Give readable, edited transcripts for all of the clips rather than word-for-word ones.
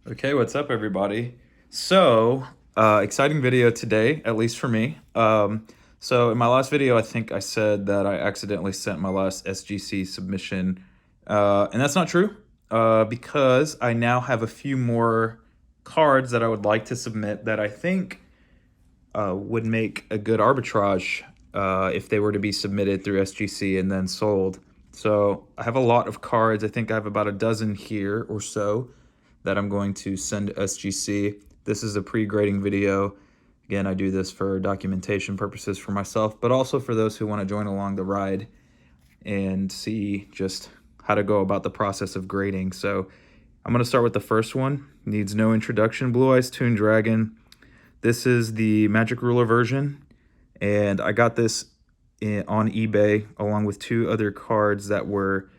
Okay, what's up, everybody? Exciting video today, at least for me. So in my last video, I think I said that I accidentally sent my last SGC submission, and that's not true, because I now have a few more cards that I would like to submit that I think would make a good arbitrage if they were to be submitted through SGC and then sold. So I have a lot of cards. I think I have about a dozen here or so that I'm going to send to SGC. This is a pre-grading video. Again, I do this for documentation purposes for myself, but also for those who want to join along the ride and see just how to go about the process of grading. So I'm going to start with the first one. Needs no introduction, Blue Eyes Toon Dragon. This is the Magic Ruler version, and I got this on eBay along with two other cards that were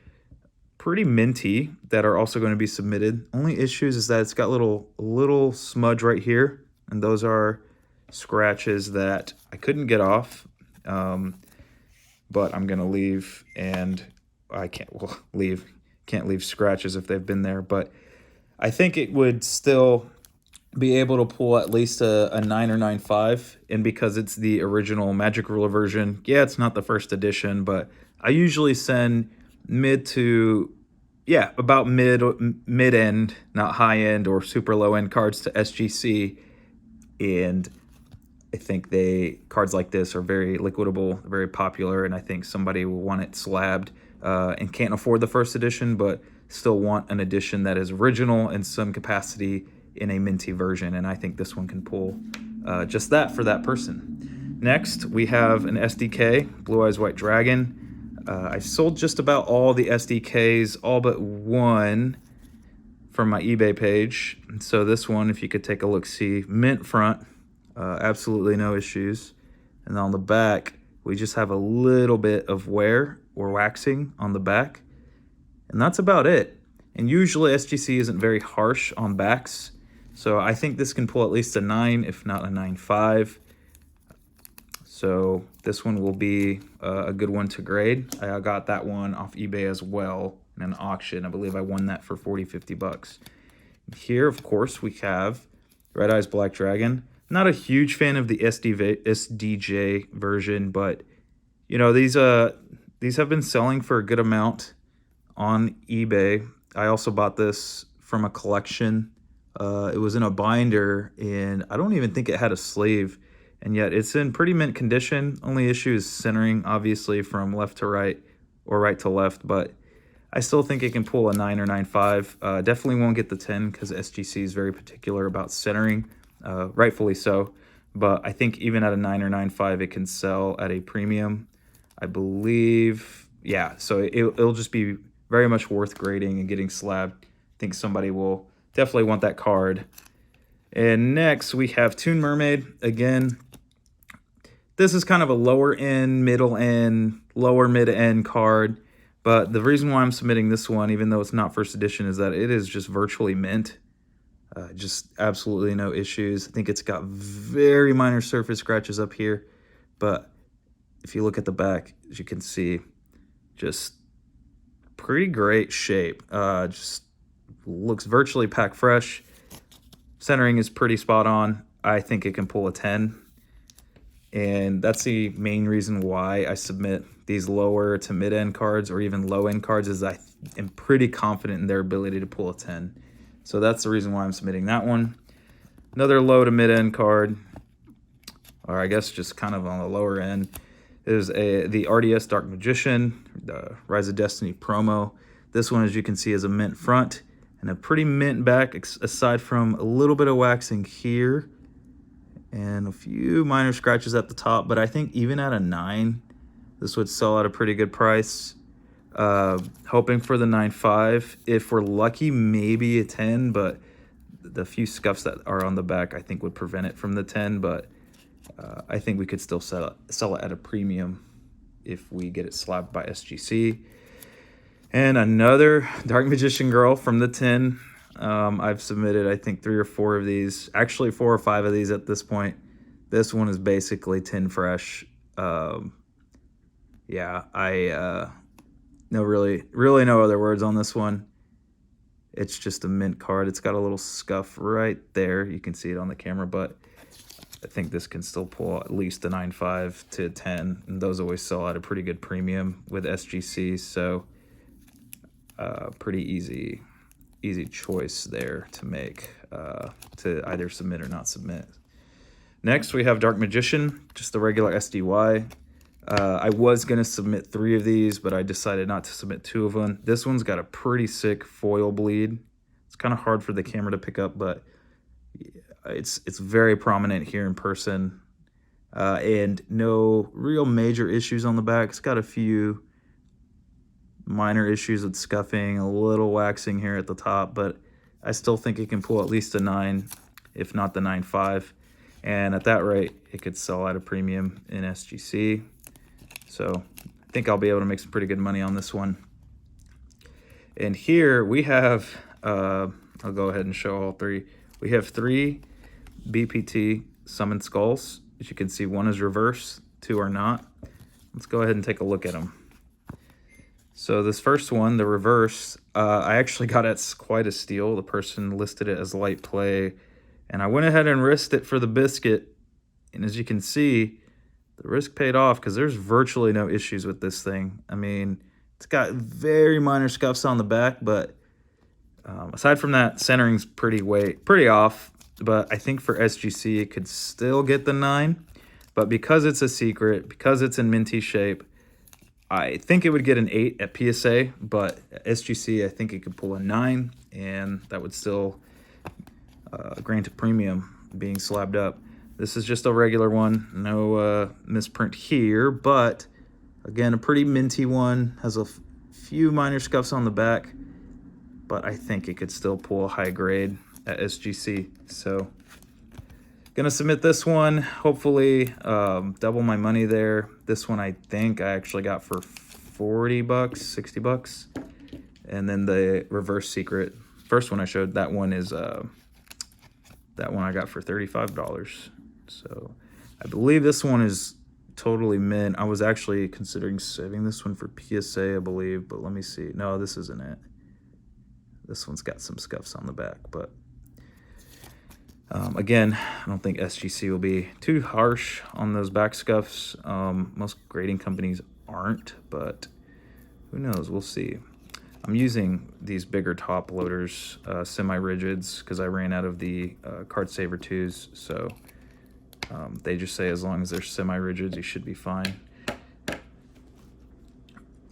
pretty minty that are also going to be submitted. Only issues is that it's got little smudge right here, and those are scratches that I couldn't get off, but I'm gonna leave, and I can't leave scratches if they've been there, but I think it would still be able to pull at least a 9 or 9.5, and because it's the original Magic Ruler version, yeah, it's not the first edition, but I usually send about mid end, not high end or super low end cards to SGC, and I think cards like this are very liquidable, very popular, and I think somebody will want it slabbed and can't afford the first edition, but still want an edition that is original in some capacity in a minty version, and I think this one can pull just that for that person. Next, we have an SDK, Blue Eyes White Dragon. I sold just about all the SDKs, all but one, from my eBay page. And so this one, if you could take a look, see, mint front, absolutely no issues. And on the back, we just have a little bit of wear or waxing on the back. And that's about it. And usually SGC isn't very harsh on backs. So I think this can pull at least a 9, if not a 9.5. So this one will be a good one to grade. I got that one off eBay as well in an auction. I believe I won that for 40-50 bucks. Here, of course, we have Red Eyes Black Dragon. Not a huge fan of the SDJ version, but you know, these have been selling for a good amount on eBay. I also bought this from a collection. It was in a binder, and I don't even think it had a sleeve, and yet it's in pretty mint condition. Only issue is centering, obviously, from left to right or right to left, but I still think it can pull a 9 or 9.5. Definitely won't get the 10 because SGC is very particular about centering, rightfully so, but I think even at a 9 or 9.5, it can sell at a premium, I believe. Yeah, so it'll just be very much worth grading and getting slabbed. I think somebody will definitely want that card. And next we have Toon Mermaid. Again, this is kind of a lower end, middle end, lower mid end card, but the reason why I'm submitting this one, even though it's not first edition, is that it is just virtually mint. Just absolutely no issues. I think it's got very minor surface scratches up here, but if you look at the back, as you can see, just pretty great shape. Just looks virtually pack fresh. Centering is pretty spot on. I think it can pull a 10. And that's the main reason why I submit these lower to mid-end cards or even low-end cards, is I am pretty confident in their ability to pull a 10. So that's the reason why I'm submitting that one. Another low to mid-end card, or I guess just kind of on the lower end, is the RDS Dark Magician, the Rise of Destiny promo. This one, as you can see, is a mint front and a pretty mint back, aside from a little bit of waxing here and a few minor scratches at the top. But I think even at a 9, this would sell at a pretty good price. Hoping for the 9.5. If we're lucky, maybe a 10, but the few scuffs that are on the back I think would prevent it from the 10, but I think we could still sell it at a premium if we get it slabbed by SGC. And another Dark Magician Girl from the 10. I've submitted, I think, 3 or 4 of these. Actually, 4 or 5 of these at this point. This one is basically 10 fresh. Yeah, no really no other words on this one. It's just a mint card. It's got a little scuff right there. You can see it on the camera, but I think this can still pull at least a 9.5 to 10, and those always sell at a pretty good premium with SGC, so pretty easy choice there to make, to either submit or not submit. Next, we have Dark Magician, just the regular SDY. I was going to submit 3 of these, but I decided not to submit 2 of them. This one's got a pretty sick foil bleed. It's kind of hard for the camera to pick up, but it's very prominent here in person. And no real major issues on the back. It's got a few minor issues with scuffing, a little waxing here at the top, but I still think it can pull at least a 9, if not the 9.5. And at that rate, it could sell at a premium in SGC. So I think I'll be able to make some pretty good money on this one. And here we have, I'll go ahead and show all 3. We have 3 BPT Summon Skulls. As you can see, 1 is reverse, 2 are not. Let's go ahead and take a look at them. So this first one, the reverse, I actually got at quite a steal. The person listed it as light play, and I went ahead and risked it for the biscuit. And as you can see, the risk paid off because there's virtually no issues with this thing. I mean, it's got very minor scuffs on the back, but aside from that, centering's pretty off. But I think for SGC, it could still get the 9. But because it's a secret, because it's in minty shape, I think it would get an 8 at PSA, but at SGC, I think it could pull a 9, and that would still grant a premium being slabbed up. This is just a regular one, no misprint here, but again, a pretty minty one, has a few minor scuffs on the back, but I think it could still pull a high grade at SGC. So gonna submit this one, hopefully double my money there. This one I think I actually got for 40 bucks, 60 bucks. And then the reverse secret, first one I showed, that one is that one I got for $35. So I believe this one is totally mint. I was actually considering saving this one for PSA, I believe, but let me see. No, this isn't it. This one's got some scuffs on the back, but again, I don't think SGC will be too harsh on those back scuffs. Most grading companies aren't, but who knows? We'll see. I'm using these bigger top loaders, semi-rigids, because I ran out of the Card Saver 2s, so they just say as long as they're semi-rigids, you should be fine.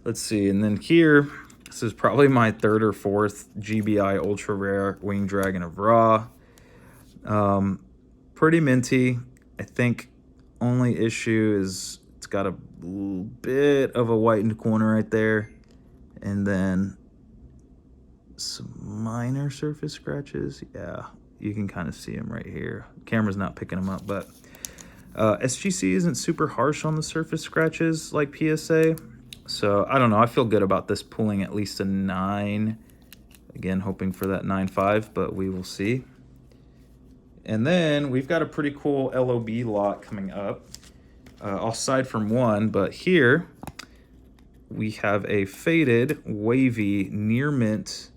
Let's see, and then here, this is probably my 3rd or 4th GBI Ultra Rare Winged Dragon of Ra. Pretty minty. I think only issue is it's got a little bit of a whitened corner right there, and then some minor surface scratches. Yeah, you can kind of see them right here. Camera's not picking them up, but SGC isn't super harsh on the surface scratches like PSA, so I don't know. I feel good about this pulling at least a 9. Again, hoping for that 9.5, but we will see. And then we've got a pretty cool LOB lot coming up, aside from one, but here we have a faded wavy near mint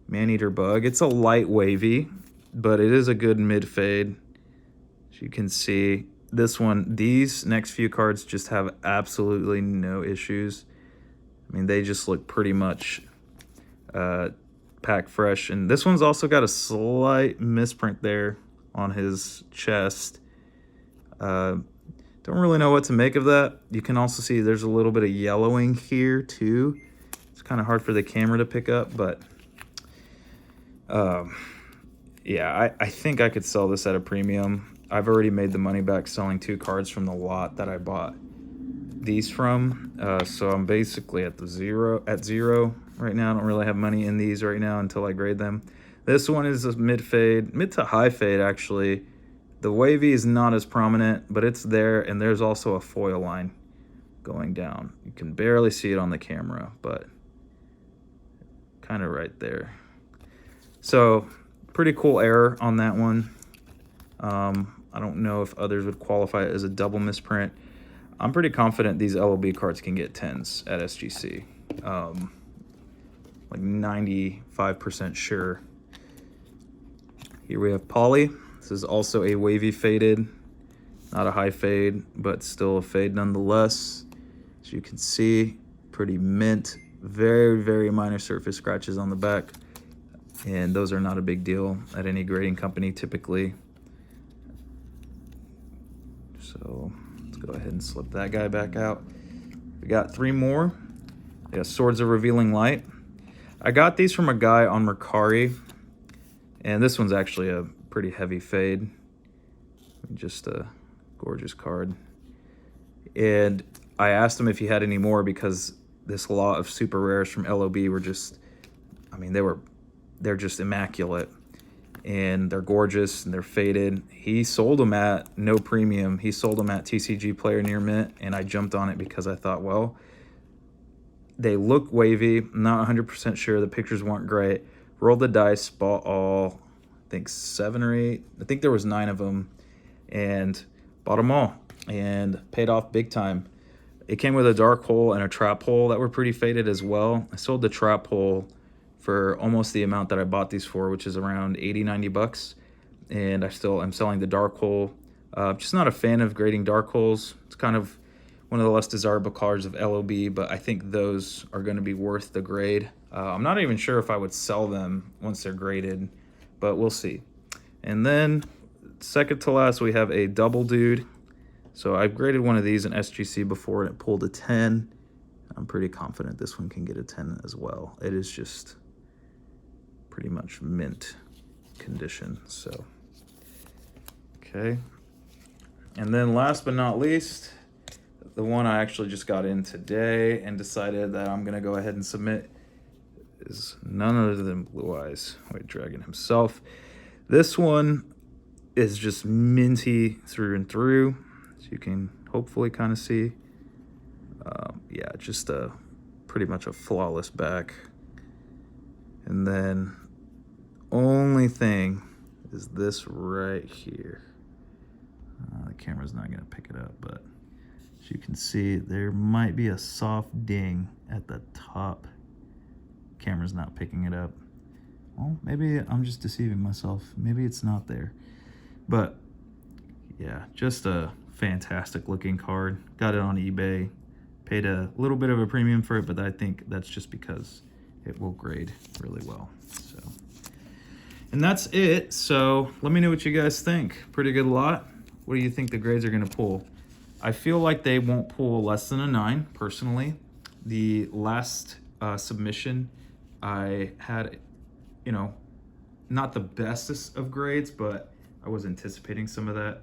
Maneater Bug. It's a light wavy, but it is a good mid fade. As you can see, this one, these next few cards just have absolutely no issues. I mean, they just look pretty much pack fresh. And this one's also got a slight misprint there on his chest. Don't really know what to make of that. You can also see there's a little bit of yellowing here too. It's kind of hard for the camera to pick up, but yeah, I think I could sell this at a premium. I've already made the money back selling 2 cards from the lot that I bought these from, so I'm basically at zero right now. I don't really have money in these right now until I grade them. This one is a mid to high fade actually. The wavy is not as prominent, but it's there, and there's also a foil line going down. You can barely see it on the camera, but kind of right there. So pretty cool error on that one. I don't know if others would qualify it as a double misprint. I'm pretty confident these LOB cards can get 10s at SGC. like 95% sure. Here we have Poly. This is also a wavy faded, not a high fade, but still a fade nonetheless. As you can see, pretty mint, very, very minor surface scratches on the back. And those are not a big deal at any grading company typically. So let's go ahead and slip that guy back out. We got 3 more. We got Swords of Revealing Light. I got these from a guy on Mercari, and this one's actually a pretty heavy fade. Just a gorgeous card. And I asked him if he had any more because this lot of super rares from LOB were just, I mean, they're just immaculate. And they're gorgeous and they're faded. He sold them at no premium. He sold them at TCG Player Near Mint, and I jumped on it because I thought, well, they look wavy. I'm not 100% sure. The pictures weren't great. Rolled the dice, bought all, I think 7 or 8. I think there was 9 of them, and bought them all and paid off big time. It came with a dark hole and a trap hole that were pretty faded as well. I sold the trap hole for almost the amount that I bought these for, which is around 80-90 bucks. And I still am selling the dark hole. Just not a fan of grading dark holes. It's kind of one of the less desirable cards of LOB, but I think those are going to be worth the grade. I'm not even sure if I would sell them once they're graded, but we'll see. And then second to last, we have a double dude. So I've graded one of these in SGC before and it pulled a 10. I'm pretty confident this one can get a 10 as well. It is just pretty much mint condition. So okay, and then last but not least, the one I actually just got in today and decided that I'm gonna go ahead and submit is none other than Blue Eyes White Dragon himself. This one is just minty through and through, as you can hopefully kind of see. Yeah, just pretty much a flawless back. And then only thing is this right here. The camera's not gonna pick it up, but as you can see, there might be a soft ding at the top. Camera's not picking it up. Well, maybe I'm just deceiving myself. Maybe it's not there. But yeah, just a fantastic looking card. Got it on eBay. Paid a little bit of a premium for it, but I think that's just because it will grade really well. So, and that's it. So let me know what you guys think. Pretty good lot. What do you think the grades are gonna pull? I feel like they won't pull less than a 9, personally. The last submission, I had, you know, not the bestest of grades, but I was anticipating some of that,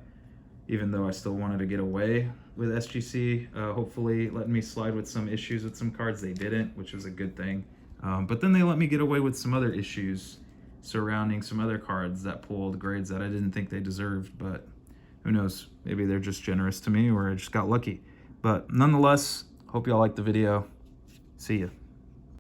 even though I still wanted to get away with SGC, hopefully letting me slide with some issues with some cards. They didn't, which was a good thing. But then they let me get away with some other issues surrounding some other cards that pulled grades that I didn't think they deserved, but who knows? Maybe they're just generous to me or I just got lucky. But nonetheless, hope y'all liked the video. See ya.